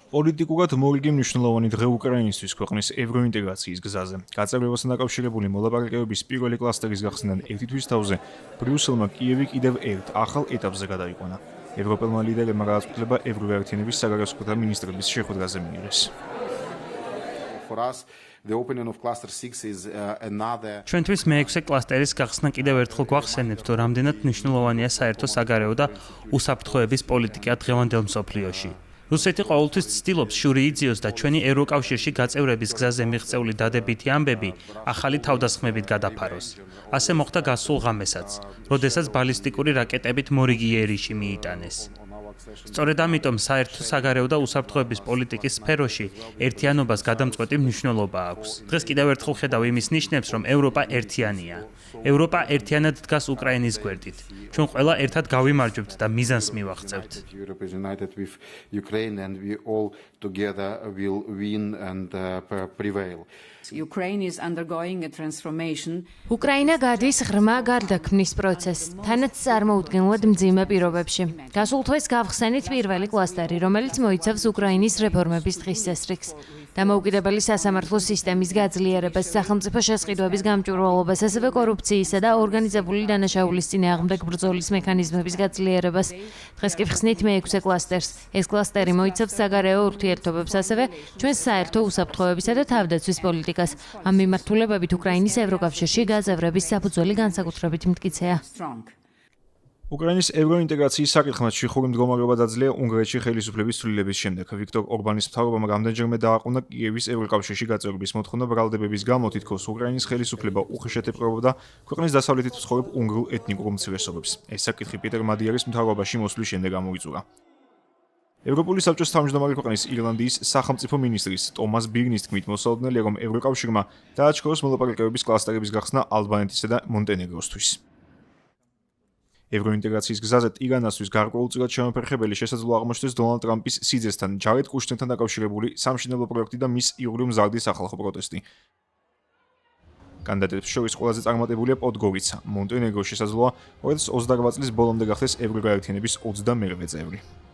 პოლიტიკურად მორიგი მნიშვნელოვანი დღე უკრაინისთვის ქვეყნის ევროინტეგრაციის გზაზე. გაწევრებასთან დაკავშირებული მოლაპარაკებების პირველი კლასტერის გახსნიდან ერთი თვის თავზე ბრიუსელმა კიევი კიდევ ერთ ახალ ეტაპზე გადაიყვანა. ევროპელმა ლიდერებმა გააცვლება ევროერთიანების საგარეო საქმეთა მინისტრების შეხვედრაზე მიიღეს. ჩვენთვის მე-6 კლასტერის გახსნა კიდევ ერთხელ გვახსენებს, რომ რამდენად მნიშვნელოვანია საერთო საგარეო და უსაფრთხოების პოლიტიკა დღევანდელ მსოფლიოში. რუსეთი ყოველთვის ცდილობს შური იძიოს და ჩვენი ევროკავშირში გაწევრების გზაზე მიღწეული დადებითი ამბები ახალი თავდასხმებით გადაფაროს. ასე მოხდა გასულ ღამესაც, როდესაც ბალისტიკური რაკეტებით მორიგი იერიში მიიტანეს. სწორედ ამიტომ საერთო საგარეო და უსაფრთხოების პოლიტიკის სფეროში ერთიანობას გადამწყვეტი მნიშვნელობა აქვს. დღეს კიდევ ერთხელ ხედავ იმის ნიშნებს, რომ ევროპა ერთიანია. ევროპა ერთიანად დგას უკრაინის გვერდით. ჩვენ ყველა ერთად გავიმარჯვებთ და მიზანს მივაღწევთ. უკრაინა გადის ღრმა გარდაქმნის პროცესს, თანაც წარმოუდგენლად მძიმე პირობებში. გასულ თვეს გავხსენით პირველი კლასტერი, რომელიც მოიცავს უკრაინის რეფორმების დღის წესრიგს. დამოუკიდებელი სასამართლო სისტემის გაძლიერებას, სახელმწიფო შესყიდვების გამჭვირვალობას, ასევე კორუფციისა და ორგანიზებული დანაშაულის წინააღმდეგ ბრძოლის მექანიზმების გაძლიერებას. დღეს კი ხსნით მე-6 კლასტერს. ეს კლასტერი მოიცავს საგარეო ურთიერთობებს, ასევე ჩვენს საერთო უსაფრთხოებისა და თავდაცვის პოლიტიკას. ამ მიმართულებებით უკრაინის ევროკავშირში გაწევრების საფუძველი განსაკუთრებით მტკიცეა. უკრაინის ევროინტეგრაციის საკითხმაც შიხური მდგომარეობა დაძლია უნგრეთში ხელისუფლების ცვლილების შემდეგ. ვიქტორ ორბანის მთავრობამ რამდენჯერმე დააყუნა კიევის ევროკავშირში გაწევრების მოთხოვნა ბრალდებების გამო, თითქოს უკრაინის ხელისუფლება უხეშად ეპყრობოდა ქვეყნის დასავლეთით მცხოვრებ უნგრულ ეთნიკურ უმცირესობებს. ეს საკითხი პიტერ მადიერის მთავრობაში მოსვლის შემდეგ გამოიწურა. ევროპული საბჭოს თავმჯდომარე ქვეყნის ირლანდიის სახელმწიფო მინისტრის ტომას ბირნის თქმით, მოსალოდნელია, რომ ევროკავშირმა დააჩქაროს მოლაპარაკებების კლასტერების გახსნა ალბანეთისა და მონტენეგროსთვის. ევროინტეგრაციის გზაზე ტირანასთვის გარკვეულწილად შემოფერხებელი შესაძლოა აღმოჩნდეს დონალდ ტრამპის სიძესთან, ჯარედ კუშნერთან დაკავშირებული სამშენებლო პროექტი და მის იური მზარდი სახალხო პროტესტი. კანდიდატებს შორის ყველაზე წარმატებულია პოდგორიცა. მონტენეგრო შესაძლოა 2028 წლის ბოლომდე გახდეს ევროგაერთიანების 28 წევრი.